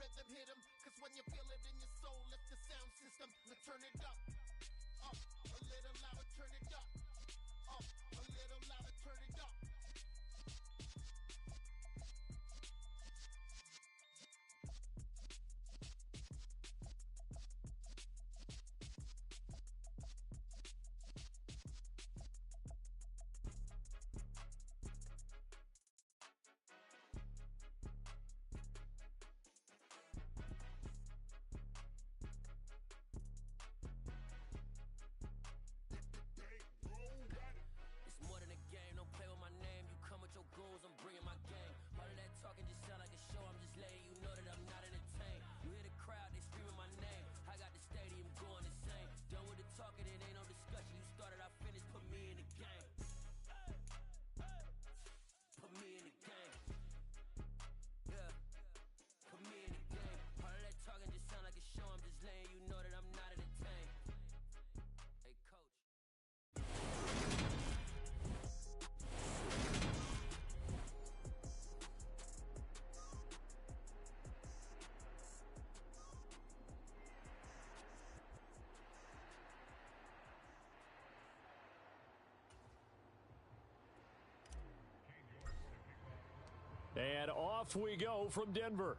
rhythm hit 'em, cause when you feel it in your soul, lift the sound system. Now turn it up, a little louder, turn it up, a little louder, turn it up. Your goals, I'm bringing my game. All of that talking just sound like a show. I'm just letting you know that I'm not entertained. You hear the crowd, they screaming my name. I got the stadium going insane. Done with the talking, it ain't no discussion. You started, I finished, put me in the game. Put me in the game. Yeah, put me in the game. All of that talking just sound like a show. I'm just letting you know that I'm not entertained. Hey, coach. And off we go from Denver.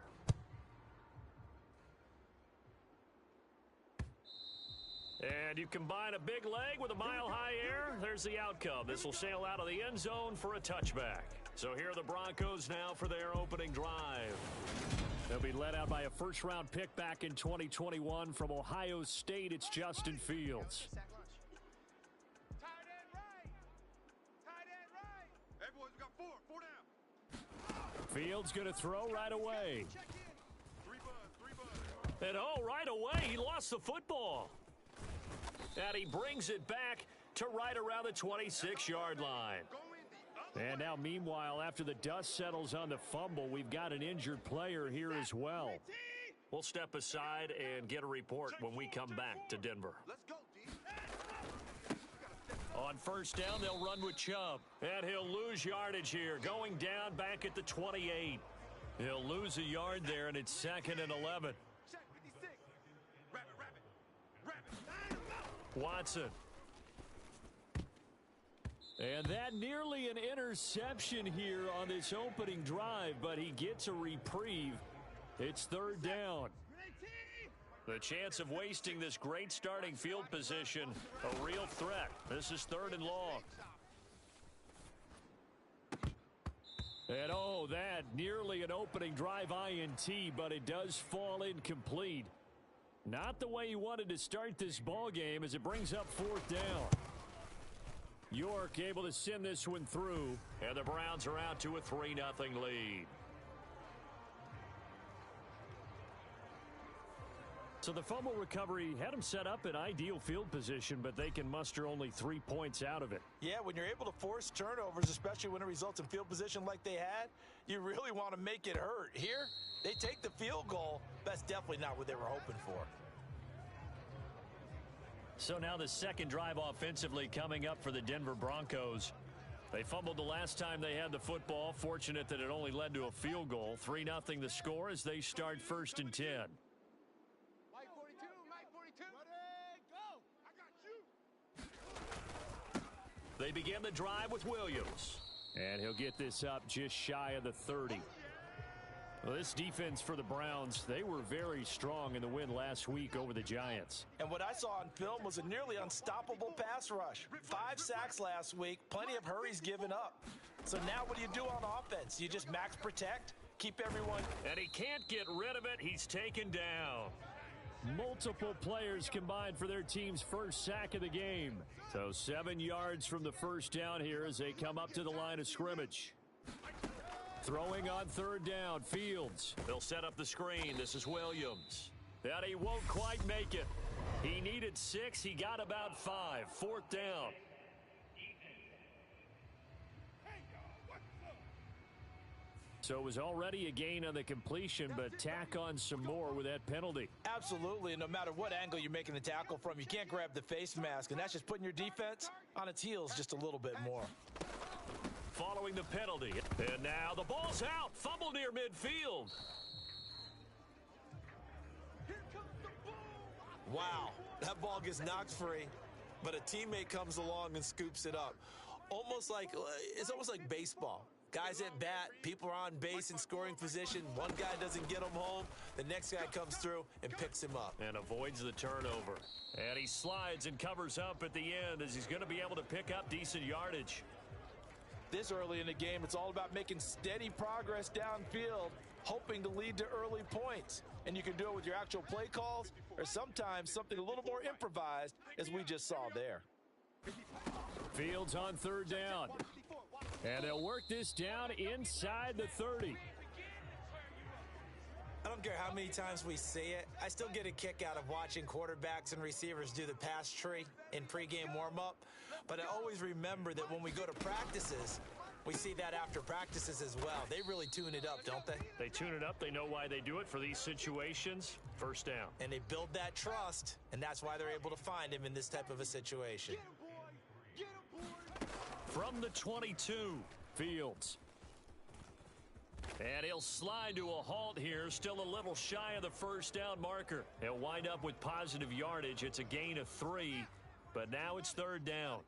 And you combine a big leg with a mile-high air, there's the outcome. This will sail out of the end zone for a touchback. So here are the Broncos now for their opening drive. They'll be led out by a first-round pick back in 2021 from Ohio State. It's Justin Fields. Tight end right. Tight end right. Hey, boys, we got four down. Fields going to throw right away. Three buzz. And right away, he lost the football. And he brings it back to right around the 26-yard line. And now, meanwhile, after the dust settles on the fumble, we've got an injured player here as well. We'll step aside and get a report when we come back to Denver. Let's go, D. On first down, they'll run with Chubb. And he'll lose yardage here, going down back at the 28. He'll lose a yard there, and it's 2nd and 11. Check 56. Rabbit. Watson. And that nearly an interception here on this opening drive, but he gets a reprieve. It's 3rd down. The chance of wasting this great starting field position, a real threat. This is 3rd and long. And that nearly an opening drive INT, but it does fall incomplete. Not the way he wanted to start this ball game as it brings up 4th down. York able to send this one through, and the Browns are out to a 3-0 lead. So the fumble recovery had them set up in ideal field position, but they can muster only 3 points out of it. Yeah, when you're able to force turnovers, especially when it results in field position like they had, you really want to make it hurt. Here, they take the field goal. That's definitely not what they were hoping for. So now the second drive offensively coming up for the Denver Broncos. They fumbled the last time they had the football. Fortunate that it only led to a field goal. 3-0 the score as they start 1st and 10. Mike 42. Ready, go. I got you. They begin the drive with Williams. And he'll get this up just shy of the 30. Well, this defense for the Browns, they were very strong in the win last week over the Giants. And what I saw on film was a nearly unstoppable pass rush. 5 sacks last week, plenty of hurries given up. So now what do you do on offense? You just max protect, keep everyone. And he can't get rid of it. He's taken down. Multiple players combined for their team's first sack of the game. So 7 yards from the first down here as they come up to the line of scrimmage. Throwing on 3rd down, Fields. They'll set up the screen. This is Williams. And he won't quite make it. He needed 6. He got about 5. 4th down. So it was already a gain on the completion, but tack on some more with that penalty. Absolutely, and no matter what angle you're making the tackle from, you can't grab the face mask, and that's just putting your defense on its heels just a little bit more. Following the penalty, and now the ball's out. Fumble near midfield. Wow, that ball gets knocked free, but a teammate comes along and scoops it up. It's almost like baseball. Guys at bat, people are on base in scoring position. One guy doesn't get him home. The next guy comes through and picks him up. And avoids the turnover. And he slides and covers up at the end as he's going to be able to pick up decent yardage. This early in the game, it's all about making steady progress downfield, hoping to lead to early points. And you can do it with your actual play calls or sometimes something a little more improvised, as we just saw there. Fields on third down. And they'll work this down inside the 30. I don't care how many times we see it. I still get a kick out of watching quarterbacks and receivers do the pass tree in pregame warm-up. But I always remember that when we go to practices, we see that after practices as well. They really tune it up, don't they? They tune it up. They know why they do it for these situations. First down. And they build that trust, and that's why they're able to find him in this type of a situation. From the 22, Fields. And he'll slide to a halt here, still a little shy of the first down marker. He'll wind up with positive yardage. It's a gain of 3, but now it's third down.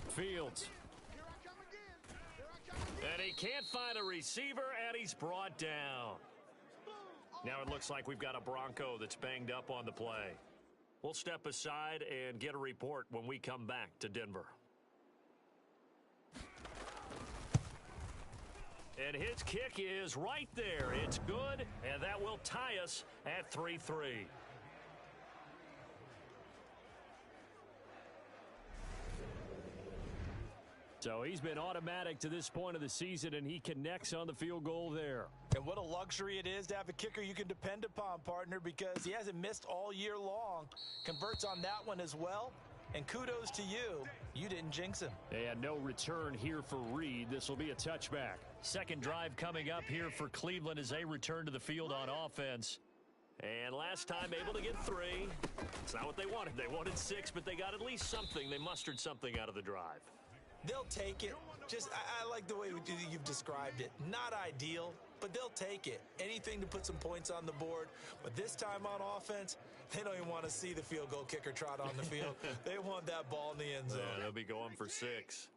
Fields. And he can't find a receiver, and he's brought down. Now it looks like we've got a Bronco that's banged up on the play. We'll step aside and get a report when we come back to Denver. And his kick is right there. It's good, and that will tie us at 3-3. So he's been automatic to this point of the season, and he connects on the field goal there. And what a luxury it is to have a kicker you can depend upon, partner, because he hasn't missed all year long. Converts on that one as well. And kudos to you. You didn't jinx him. And no return here for Reed. This will be a touchback. Second drive coming up here for Cleveland as they return to the field on offense. And last time able to get 3. It's not what they wanted. They wanted 6, but they got at least something. They mustered something out of the drive. They'll take it. I like the way you've described it. Not ideal, but they'll take it. Anything to put some points on the board. But this time on offense, they don't even want to see the field goal kicker trot on the field. They want that ball in the end zone. Yeah, they'll be going for 6.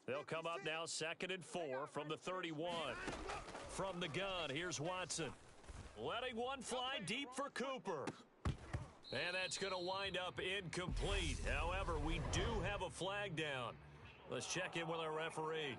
They'll come up now 2nd and 4 from the 31. From the gun, here's Watson. Letting one fly deep for Cooper. And that's going to wind up incomplete. However, we do have a flag down. Let's check in with our referee.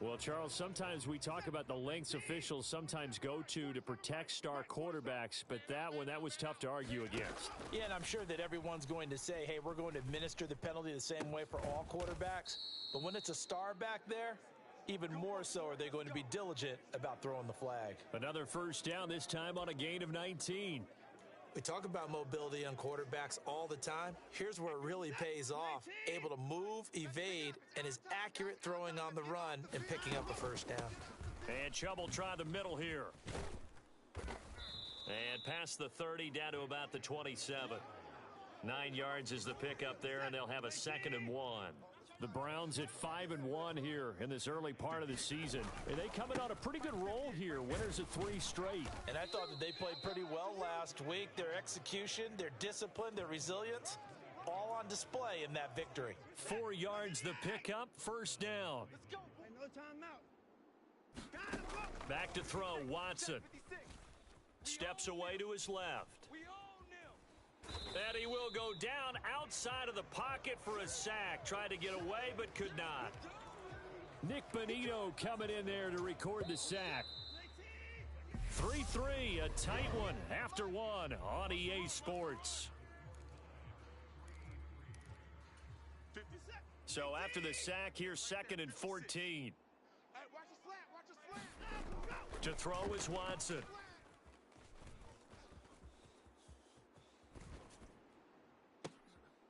Well, Charles, sometimes we talk about the lengths officials sometimes go to protect star quarterbacks, but that was tough to argue against. Yeah, and I'm sure that everyone's going to say, hey, we're going to administer the penalty the same way for all quarterbacks. But when it's a star back there, even more so are they going to be diligent about throwing the flag. Another first down, this time on a gain of 19. We talk about mobility on quarterbacks all the time. Here's where it really pays off. Able to move, evade, and is accurate throwing on the run and picking up a first down. And Chubb will try the middle here. And past the 30 down to about the 27. 9 yards is the pickup there, and they'll have a 2nd and 1. The Browns at 5-1 here in this early part of the season. And they coming on a pretty good roll here. Winners of 3 straight. And I thought that they played pretty well last week. Their execution, their discipline, their resilience, all on display in that victory. 4 yards the pickup, first down. Let's go. No timeout. Back to throw, Watson. Steps away to his left. And he will go down outside of the pocket for a sack. Tried to get away, but could not. Nick Bonito coming in there to record the sack. 3-3, a tight one after 1 on EA Sports. So after the sack, here's 2nd and 14. To throw is Watson.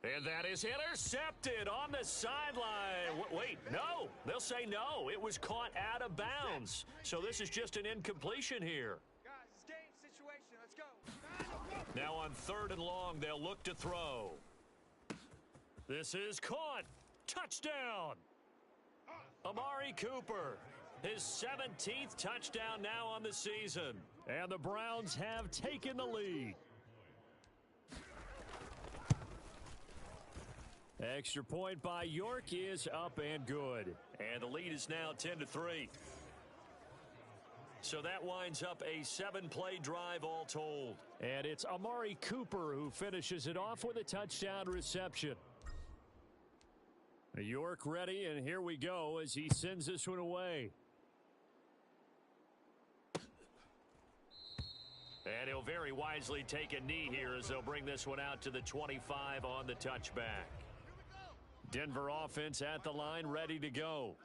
And that is intercepted on the sideline. Wait, no. They'll say no. It was caught out of bounds. So this is just an incompletion here. Guys, it's game situation. Let's go. Now on 3rd and long, they'll look to throw. This is caught. Touchdown. Amari Cooper. His 17th touchdown now on the season. And the Browns have taken the lead. Extra point by York is up and good. And the lead is now 10-3. So that winds up a 7-play drive all told. And it's Amari Cooper who finishes it off with a touchdown reception. York ready, and here we go as he sends this one away. And he'll very wisely take a knee here as they'll bring this one out to the 25 on the touchback. Denver offense at the line, ready to go.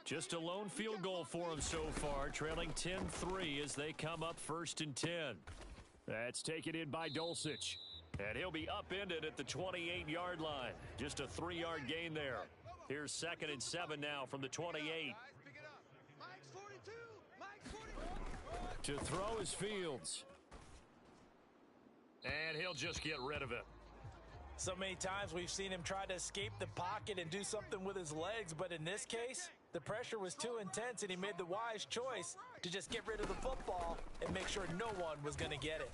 Just a lone field goal for them so far, trailing 10-3 as they come up 1st and 10. That's taken in by Dulcich. And he'll be upended at the 28-yard line. Just a 3-yard gain there. Here's 2nd and 7 now from the 28. To throw is Fields. And he'll just get rid of it. So many times we've seen him try to escape the pocket and do something with his legs, but in this case, the pressure was too intense and he made the wise choice to just get rid of the football and make sure no one was going to get it.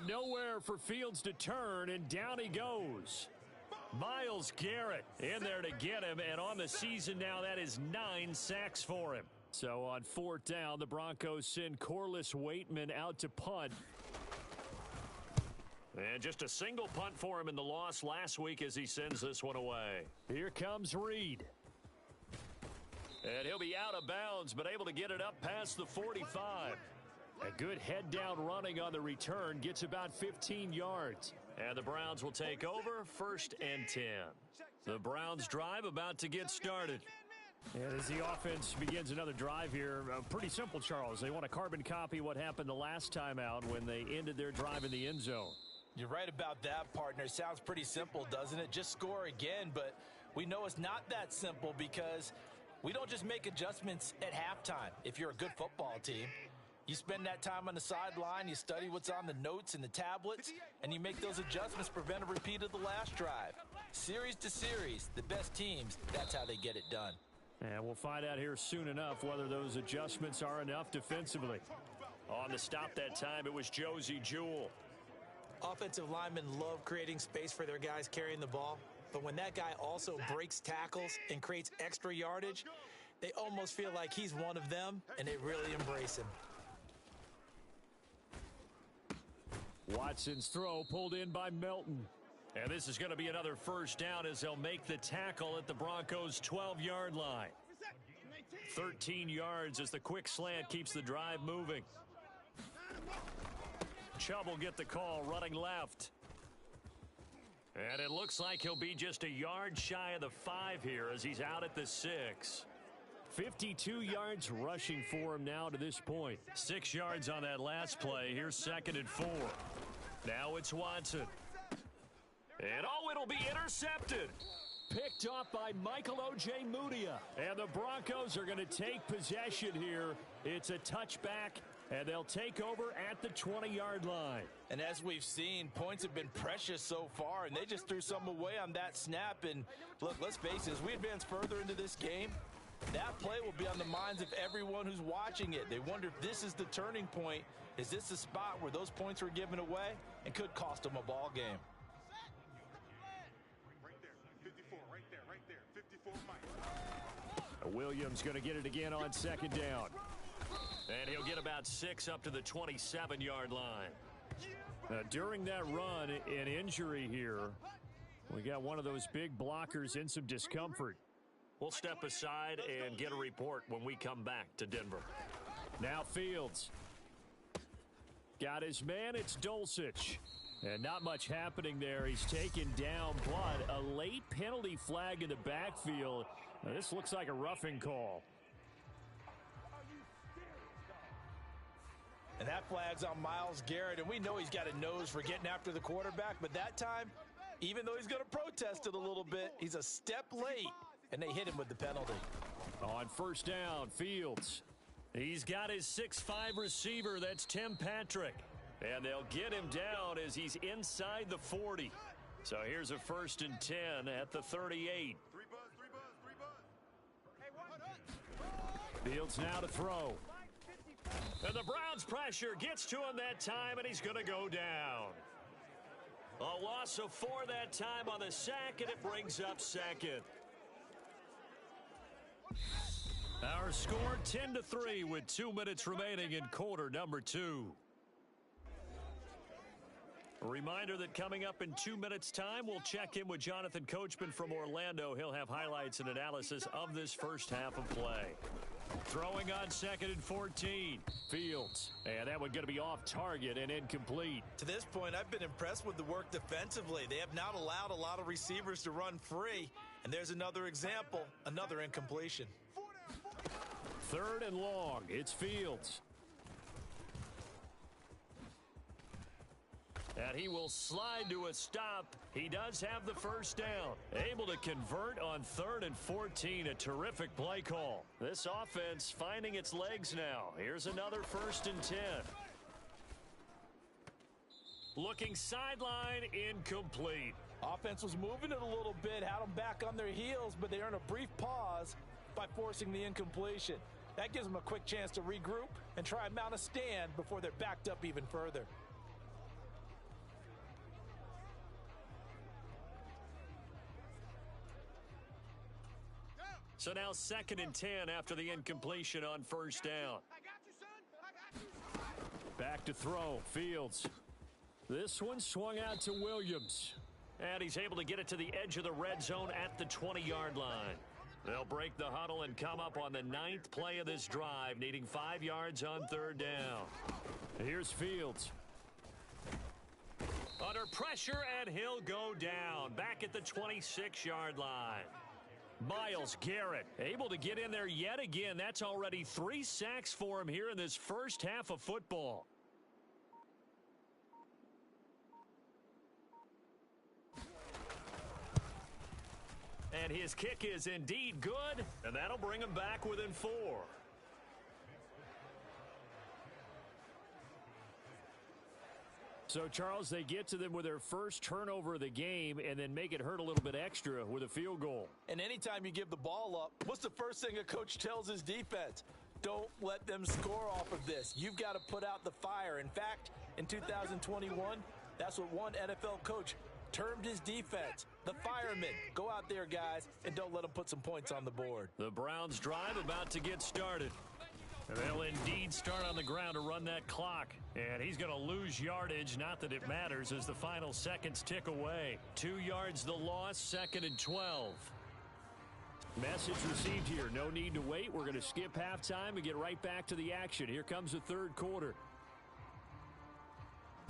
Nowhere for Fields to turn, and down he goes. Myles Garrett in there to get him, and on the season now, that is 9 sacks for him. So on 4th down, the Broncos send Corliss Waitman out to punt. And just a single punt for him in the loss last week as he sends this one away. Here comes Reed. And he'll be out of bounds, but able to get it up past the 45. A good head-down running on the return, gets about 15 yards. And the Browns will take over 1st and 10. The Browns drive about to get started. And as the offense begins another drive here, pretty simple, Charles. They want to carbon copy what happened the last time out when they ended their drive in the end zone. You're right about that, partner. Sounds pretty simple, doesn't it? Just score again, but we know it's not that simple because we don't just make adjustments at halftime. If you're a good football team, you spend that time on the sideline, you study what's on the notes and the tablets, and you make those adjustments, prevent a repeat of the last drive. Series to series, the best teams, that's how they get it done. And we'll find out here soon enough whether those adjustments are enough defensively. On the stop that time, it was Josie Jewell. Offensive linemen love creating space for their guys carrying the ball, but when that guy also breaks tackles and creates extra yardage, they almost feel like he's one of them, and they really embrace him. Watson's throw pulled in by Melton. And this is going to be another 1st down as they'll make the tackle at the Broncos' 12-yard line. 13 yards as the quick slant keeps the drive moving. Chubb will get the call running left. And it looks like he'll be just a yard shy of the 5 here as he's out at the 6. 52 yards rushing for him now to this point. 6 yards on that last play. Here's 2nd and 4. Now it's Watson. And it'll be intercepted. Picked off by Michael O.J. Mudia. And the Broncos are going to take possession here. It's a touchback, and they'll take over at the 20-yard line. And as we've seen, points have been precious so far, and they just threw some away on that snap. And look, let's face it, as we advance further into this game, that play will be on the minds of everyone who's watching it. They wonder if this is the turning point. Is this the spot where those points were given away and could cost them a ball game? Williams going to get it again on 2nd down. And he'll get about 6 up to the 27-yard line. During that run, an injury here. We got one of those big blockers in some discomfort. We'll step aside and get a report when we come back to Denver. Now Fields. Got his man, it's Dulcich. And not much happening there. He's taken down, but a late penalty flag in the backfield. Now, this looks like a roughing call. And that flag's on Myles Garrett, and we know he's got a nose for getting after the quarterback, but that time, even though he's going to protest it a little bit, he's a step late, and they hit him with the penalty. On 1st down, Fields. He's got his 6'5 receiver, that's Tim Patrick. And they'll get him down as he's inside the 40. So here's a 1st and 10 at the 38. Fields now to throw. And the Browns' pressure gets to him that time, and he's going to go down. A loss of 4 that time on the sack, and it brings up second. Our score 10-3 with 2 minutes remaining in quarter number 2. A reminder that coming up in 2 minutes' time, we'll check in with Jonathan Coachman from Orlando. He'll have highlights and analysis of this first half of play. Throwing on 2nd and 14. Fields. And that one going to be off target and incomplete. To this point, I've been impressed with the work defensively. They have not allowed a lot of receivers to run free. And there's another example, another incompletion. 3rd and long. It's Fields. And he will slide to a stop. He does have the first down. Able to convert on 3rd and 14. A terrific play call. This offense finding its legs now. Here's another 1st and 10. Looking sideline, incomplete. Offense was moving it a little bit, had them back on their heels, but they earned a brief pause by forcing the incompletion. That gives them a quick chance to regroup and try and mount a stand before they're backed up even further. So now 2nd and 10 after the incompletion on 1st down. Back to throw. Fields. This one swung out to Williams. And he's able to get it to the edge of the red zone at the 20-yard line. They'll break the huddle and come up on the 9th play of this drive, needing 5 yards on 3rd down. Here's Fields. Under pressure, and he'll go down. Back at the 26-yard line. Myles Garrett able to get in there yet again. That's already 3 sacks for him here in this first half of football. And his kick is indeed good, and that'll bring him back within 4. So, Charles, they get to them with their first turnover of the game and then make it hurt a little bit extra with a field goal. And anytime you give the ball up, what's the first thing a coach tells his defense? Don't let them score off of this. You've got to put out the fire. In fact, in 2021, that's what one NFL coach termed his defense, the firemen. Go out there, guys, and don't let them put some points on the board. The Browns drive about to get started. They'll indeed start on the ground to run that clock. And he's going to lose yardage, not that it matters, as the final seconds tick away. 2 yards the loss, 2nd and 12. Message received here. No need to wait. We're going to skip halftime and get right back to the action. Here comes the 3rd quarter.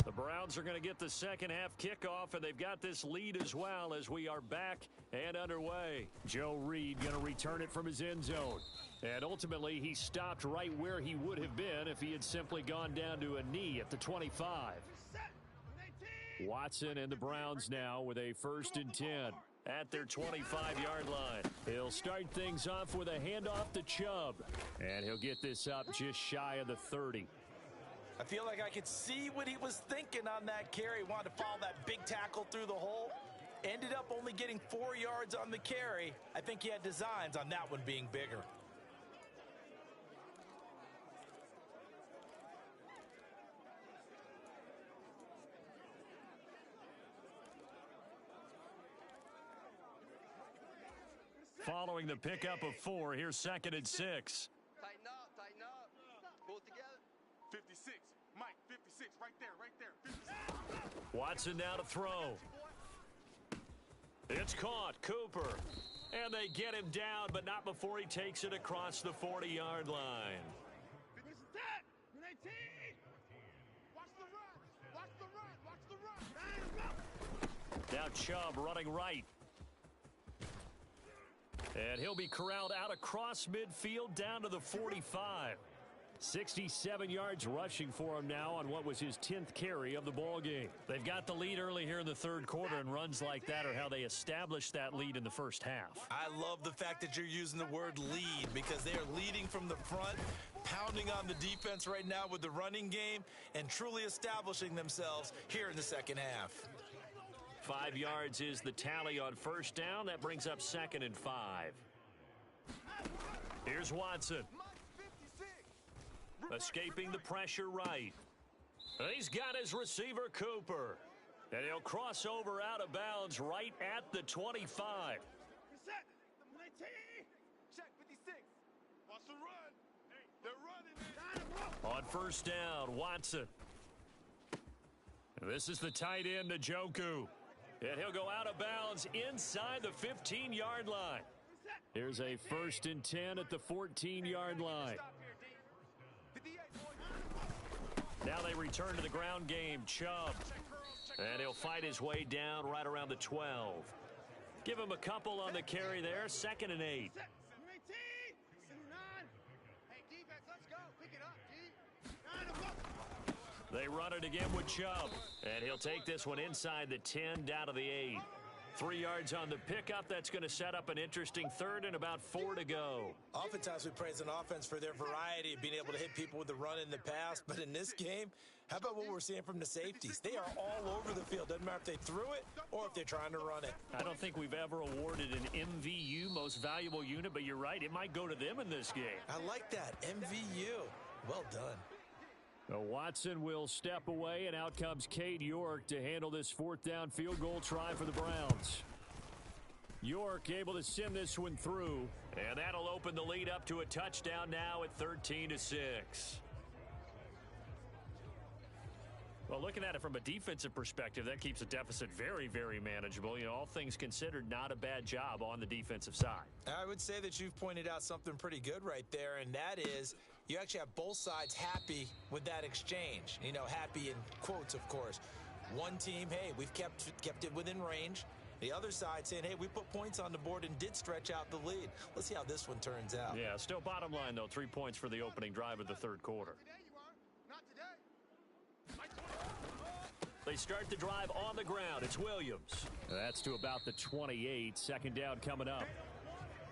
The Browns are going to get the second half kickoff, and they've got this lead as well as we are back and underway. Joe Reed going to return it from his end zone. And ultimately, he stopped right where he would have been if he had simply gone down to a knee at the 25. Watson and the Browns now with a 1st and 10 at their 25-yard line. He'll start things off with a handoff to Chubb. And he'll get this up just shy of the 30. I feel like I could see what he was thinking on that carry. Wanted to follow that big tackle through the hole. Ended up only getting 4 yards on the carry. I think he had designs on that one being bigger. Following the pickup of 4, here's 2nd and 6. Tighten up. Pull it together. 56. Mike, 56. Right there. 56. Watson now to throw. It's caught. Cooper. And they get him down, but not before he takes it across the 40-yard line. Now Chubb running right. And he'll be corralled out across midfield down to the 45. 67 yards rushing for him now on what was his 10th carry of the ball game. They've got the lead early here in the 3rd quarter, and runs like that are how they established that lead in the first half. I love the fact that you're using the word lead because they are leading from the front, pounding on the defense right now with the running game, and truly establishing themselves here in the second half. 5 yards is the tally on 1st down. That brings up 2nd and 5. Here's Watson. Escaping the pressure right. He's got his receiver, Cooper. And he'll cross over out of bounds right at the 25. Check 56. Watch the run. They're running it. On first down, Watson. This is the tight end, Njoku. And he'll go out of bounds inside the 15-yard line. Here's a 1st and 10 at the 14-yard line. Now they return to the ground game. Chubb. And he'll fight his way down right around the 12. Give him a couple on the carry there. 2nd and 8. They run it again with Chubb. And he'll take this one inside the 10 down to the 8. 3 yards on the pickup. That's going to set up an interesting 3rd and about 4 to go. Oftentimes we praise an offense for their variety of being able to hit people with the run in the pass. But in this game, how about what we're seeing from the safeties? They are all over the field. Doesn't matter if they threw it or if they're trying to run it. I don't think we've ever awarded an MVU, most valuable unit, but you're right. It might go to them in this game. I like that. MVU. Well done. Watson will step away, and out comes Cade York to handle this 4th down field goal try for the Browns. York able to send this one through, and that'll open the lead up to a touchdown now at 13-6. Well, looking at it from a defensive perspective, that keeps the deficit very, very manageable. You know, all things considered, not a bad job on the defensive side. I would say that you've pointed out something pretty good right there, and that is you actually have both sides happy with that exchange. You know, happy in quotes, of course. One team, hey, we've kept it within range. The other side saying, hey, we put points on the board and did stretch out the lead. Let's see how this one turns out. Yeah, still bottom line, though, 3 points for the opening drive of the 3rd quarter. They start the drive on the ground. It's Williams. That's to about the 28. 2nd down coming up.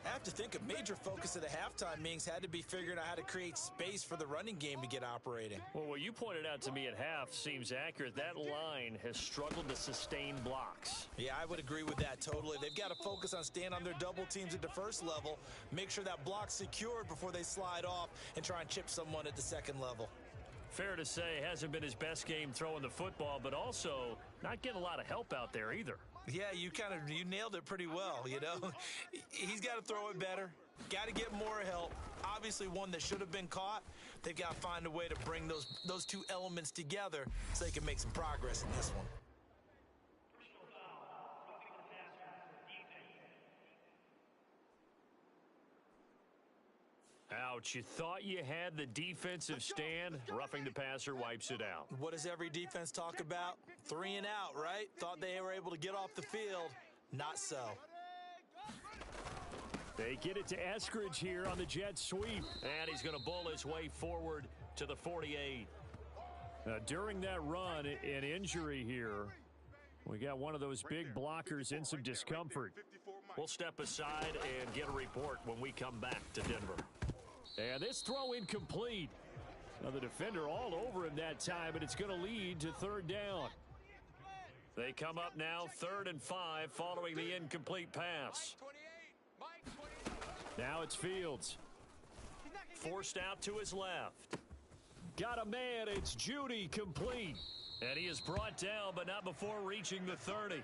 I have to think a major focus of the halftime meetings had to be figuring out how to create space for the running game to get operating. Well, what you pointed out to me at half seems accurate. That line has struggled to sustain blocks. Yeah, I would agree with that totally. They've got to focus on staying on their double teams at the 1st level, make sure that block's secured before they slide off and try and chip someone at the 2nd level. Fair to say, hasn't been his best game throwing the football, but also not getting a lot of help out there either. Yeah, you nailed it pretty well, you know. He's got to throw it better, got to get more help. Obviously one that should have been caught. They've got to find a way to bring those two elements together so they can make some progress in this one. Ouch, you thought you had the defensive stand. Roughing the passer wipes it out. What does every defense talk about? 3 and out, right? Thought they were able to get off the field. Not so. They get it to Eskridge here on the jet sweep. And he's going to bull his way forward to the 48. During that run, an injury here. We got one of those big blockers in some discomfort. We'll step aside and get a report when we come back to Denver. And this throw incomplete. Now the defender all over him that time, but it's going to lead to 3rd down. They come up now 3rd and 5 following the incomplete pass. Now it's Fields. Forced out to his left. Got a man, it's Judy, complete. And he is brought down, but not before reaching the 30.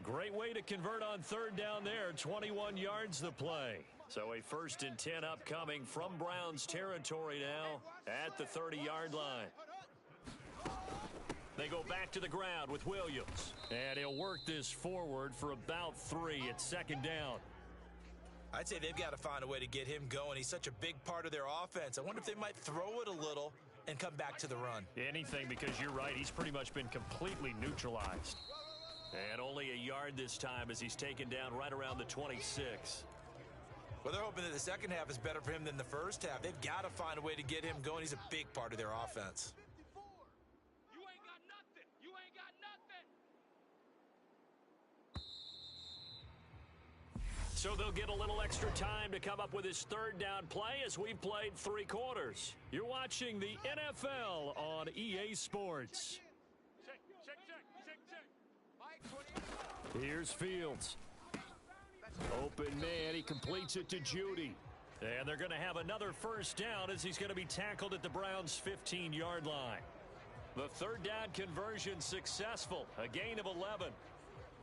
Great way to convert on 3rd down there. 21 yards the play. So a 1st and 10 upcoming from Browns territory now at the 30-yard line. They go back to the ground with Williams. And he'll work this forward for about 3 at 2nd down. I'd say they've got to find a way to get him going. He's such a big part of their offense. I wonder if they might throw it a little and come back to the run. Anything, because you're right. He's pretty much been completely neutralized. And only a yard this time as he's taken down right around the 26. Well, they're hoping that the second half is better for him than the first half. They've got to find a way to get him going. He's a big part of their offense. You ain't got nothing. You ain't got nothing. So they'll get a little extra time to come up with his 3rd down play as we've played 3 quarters. You're watching the NFL on EA Sports. Check. Here's Fields. Open man, he completes it to Judy. And they're going to have another first down as he's going to be tackled at the Browns' 15-yard line. The third down conversion successful, a gain of 11.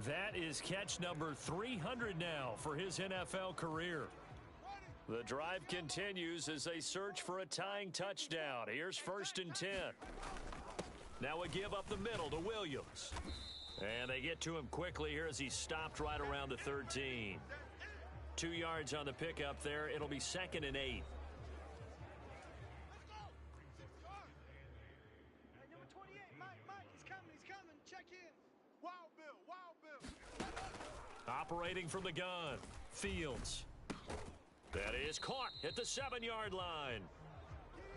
That is catch number 300 now for his NFL career. The drive continues as they search for a tying touchdown. Here's 1st and 10. Now a give up the middle to Williams. And they get to him quickly here as he's stopped right around the 13. 2 yards on the pickup there. It'll be 2nd and 8. Operating from the gun, Fields. That is caught at the 7-yard line.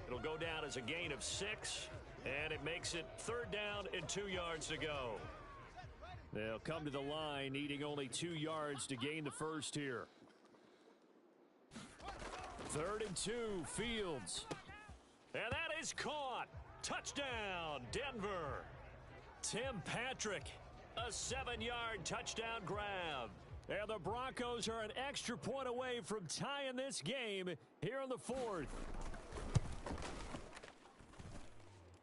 It'll go down as a gain of 6, and it makes it 3rd down and 2 yards to go. They'll come to the line, needing only 2 yards to gain the first here. 3rd and 2, Fields. And that is caught. Touchdown, Denver. Tim Patrick, a 7-yard touchdown grab. And the Broncos are an extra point away from tying this game here in the 4th.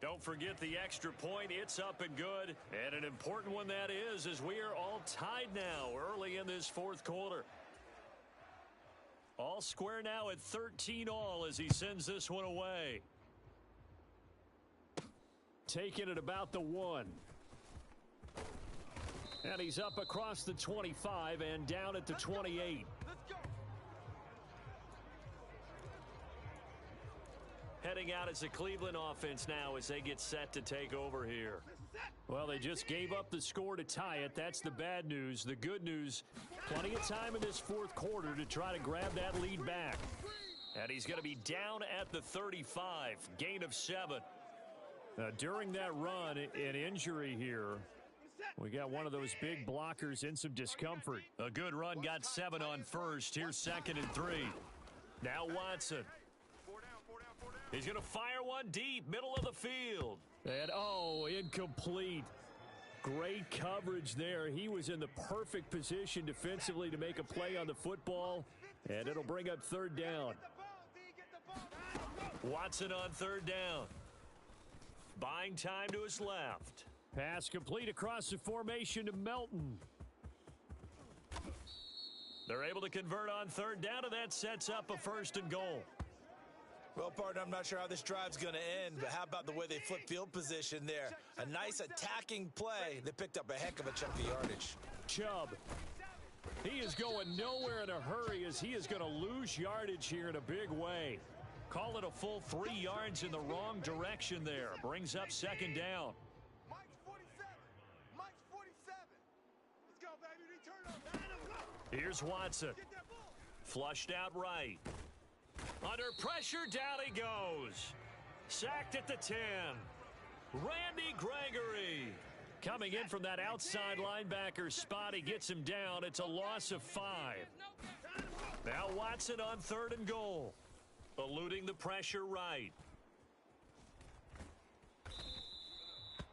Don't forget the extra point. It's up and good. And an important one that is, as we are all tied now early in this 4th quarter. All square now at 13 all as he sends this one away. Taking it about the 1. And he's up across the 25 and down at the 28. Heading out as the Cleveland offense now as they get set to take over here. Well, they just gave up the score to tie it. That's the bad news. The good news, plenty of time in this 4th quarter to try to grab that lead back. And he's going to be down at the 35, gain of 7. During that run, an injury here. We got one of those big blockers in some discomfort. A good run, got 7 on first. Here's 2nd and 3. Now Watson. He's going to fire one deep, middle of the field. And, incomplete. Great coverage there. He was in the perfect position defensively to make a play on the football, and it'll bring up 3rd down. Watson on 3rd down. Buying time to his left. Pass complete across the formation to Melton. They're able to convert on 3rd down, and that sets up a 1st and goal. Well, partner, I'm not sure how this drive's going to end, but how about the way they flip field position there? A nice attacking play. They picked up a heck of a chunk of yardage. Chubb. He is going nowhere in a hurry as he is going to lose yardage here in a big way. Call it a full 3 yards in the wrong direction there. Brings up 2nd down. Here's Watson. Flushed out right. Under pressure, down he goes. Sacked at the 10. Randy Gregory. Coming in from that outside linebacker spot, he gets him down. It's a loss of 5. Now Watson on 3rd and goal. Eluding the pressure right.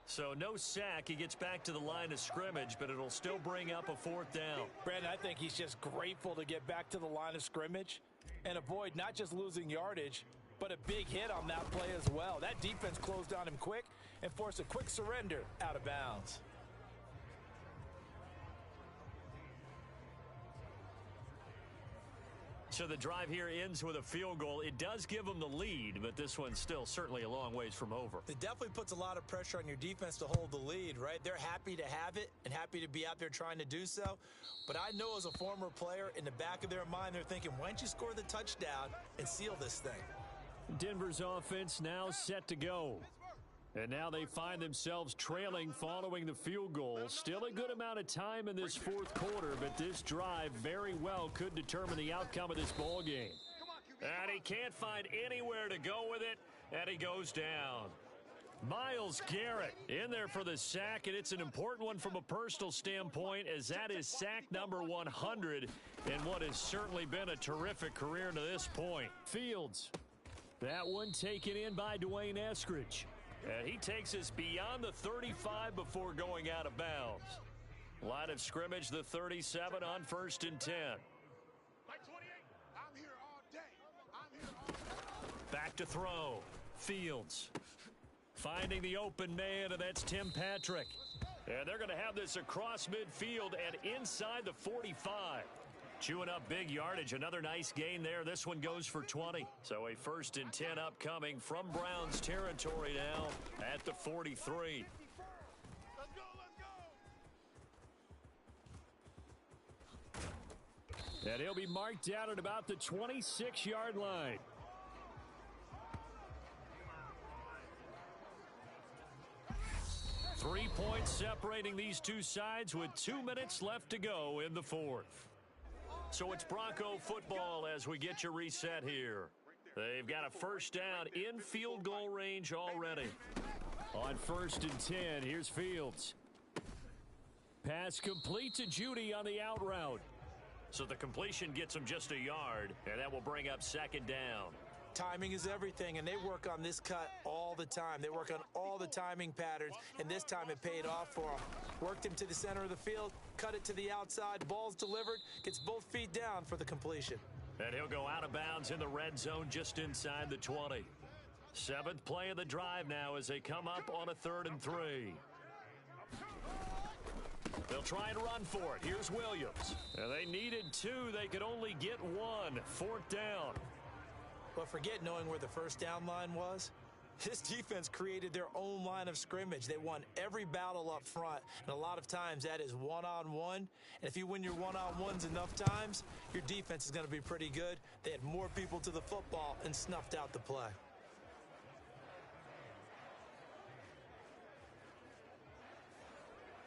So no sack. He gets back to the line of scrimmage, but it'll still bring up a 4th down. Brandon, I think he's just grateful to get back to the line of scrimmage and avoid not just losing yardage, but a big hit on that play as well. That defense closed on him quick and forced a quick surrender out of bounds. So the drive here ends with a field goal. It does give them the lead, but this one's still certainly a long ways from over. It definitely puts a lot of pressure on your defense to hold the lead, right? They're happy to have it and happy to be out there trying to do so. But I know as a former player, in the back of their mind, they're thinking, why don't you score the touchdown and seal this thing? Denver's offense now set to go. And now they find themselves trailing following the field goal. Still a good amount of time in this 4th quarter, but this drive very well could determine the outcome of this ball game. And he can't find anywhere to go with it, and he goes down. Myles Garrett in there for the sack, and it's an important one from a personal standpoint, as that is sack number 100 in what has certainly been a terrific career to this point. Fields, that one taken in by Dwayne Eskridge. And he takes us beyond the 35 before going out of bounds. Line of scrimmage, the 37 on 1st and 10. I'm here all day. Back to throw. Fields finding the open man, and that's Tim Patrick. And they're going to have this across midfield and inside the 45. Chewing up big yardage. Another nice gain there. This one goes for 20. So a 1st and 10 upcoming from Browns territory now at the 43. And he'll be marked down at about the 26-yard line. Three points separating these two sides with 2 minutes left to go in the fourth. So it's Bronco football as we get you reset here. They've got a first down in field goal range already. On 1st and 10, here's Fields. Pass complete to Judy on the out route. So the completion gets him just a yard, and that will bring up 2nd down. Timing is everything, and they work on this cut all the time. They work on all the timing patterns, and this time it paid off for them. Worked him to the center of the field, cut it to the outside, ball's delivered, gets both feet down for the completion. And he'll go out of bounds in the red zone just inside the 20. 7th play of the drive now as they come up on a 3rd and 3. They'll try and run for it. Here's Williams. And they needed 2. They could only get 1. 4th down. But forget knowing where the first down line was. This defense created their own line of scrimmage. They won every battle up front, and a lot of times that is one-on-one. And if you win your one-on-ones enough times, your defense is going to be pretty good. They had more people to the football and snuffed out the play.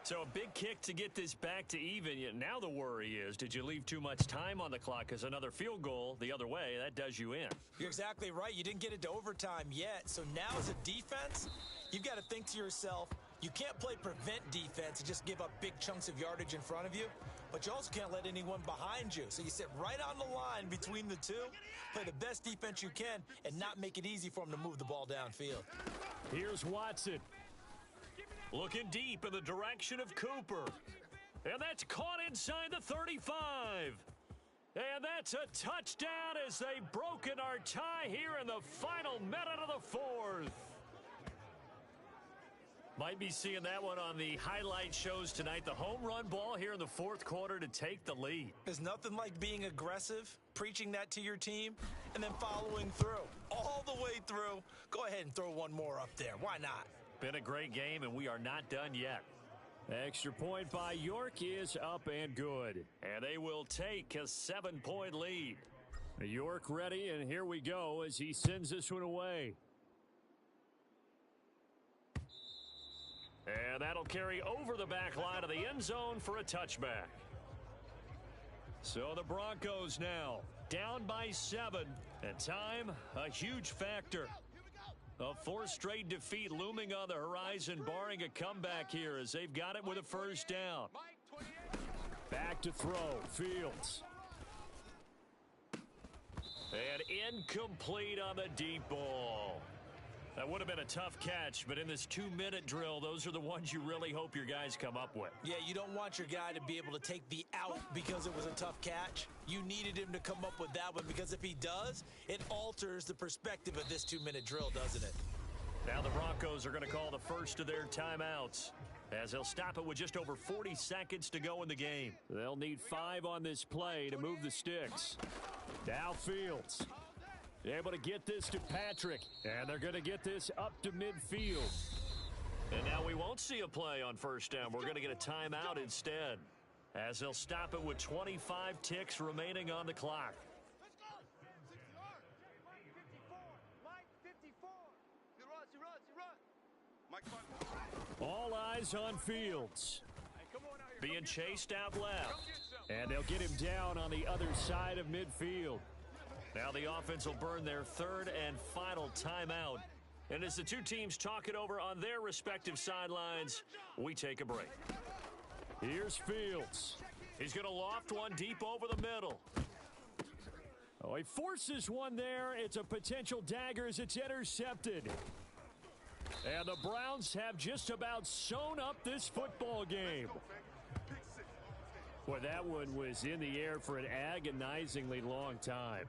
So a big kick to get this back to even. Yet now the worry is, did you leave too much time on the clock? Because another field goal the other way, that does you in. You're exactly right. You didn't get it to overtime yet. So now as a defense, you've got to think to yourself, you can't play prevent defense and just give up big chunks of yardage in front of you. But you also can't let anyone behind you. So you sit right on the line between the two, play the best defense you can, and not make it easy for them to move the ball downfield. Here's Watson. Looking deep in the direction of Cooper. And that's caught inside the 35. And that's a touchdown as they've broken our tie here in the final minute of the fourth. Might be seeing that one on the highlight shows tonight. The home run ball here in the fourth quarter to take the lead. There's nothing like being aggressive, preaching that to your team, and then following through. All the way through. Go ahead and throw one more up there. Why not? Been a great game, and we are not done yet. Extra point by York is up and good. And they will take a 7-point lead. York ready, and here we go as he sends this one away. And that'll carry over the back line of the end zone for a touchback. So the Broncos now down by 7. And time, a huge factor. A 4th straight defeat looming on the horizon, barring a comeback here as they've got it with a first down. Back to throw, Fields. And incomplete on the deep ball. That would have been a tough catch, but in this 2-minute drill, those are the ones you really hope your guys come up with. Yeah, you don't want your guy to be able to take the out because it was a tough catch. You needed him to come up with that one because if he does, it alters the perspective of this 2-minute drill, doesn't it? Now the Broncos are going to call the first of their timeouts as they'll stop it with just over 40 seconds to go in the game. They'll need 5 on this play to move the sticks. Now Fields. Able to get this to Patrick, and they're going to get this up to midfield. And now we won't see a play on first down. We're going to get a timeout instead, as they'll stop it with 25 ticks remaining on the clock. All eyes on Fields. Being chased out left, and they'll get him down on the other side of midfield. Now the offense will burn their 3rd and final timeout. And as the two teams talk it over on their respective sidelines, we take a break. Here's Fields. He's going to loft one deep over the middle. Oh, he forces one there. It's a potential dagger as it's intercepted. And the Browns have just about sewn up this football game. Boy, that one was in the air for an agonizingly long time.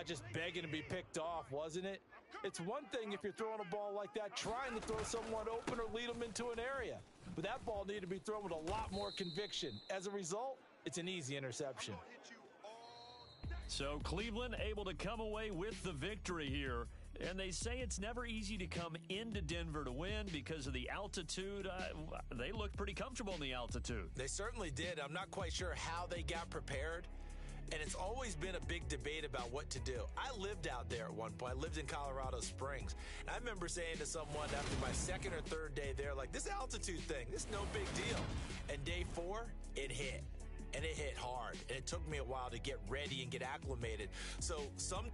Just begging to be picked off, wasn't it? It's one thing if you're throwing a ball like that, trying to throw someone open or lead them into an area. But that ball needed to be thrown with a lot more conviction. As a result, it's an easy interception. So Cleveland able to come away with the victory here. And they say it's never easy to come into Denver to win because of the altitude. They looked pretty comfortable in the altitude. They certainly did. I'm not quite sure how they got prepared. And it's always been a big debate about what to do. I lived out there at one point. I lived in Colorado Springs. And I remember saying to someone after my second or third day there, like, this altitude thing, this is no big deal. And day 4, it hit. And it hit hard. And it took me a while to get ready and get acclimated. So some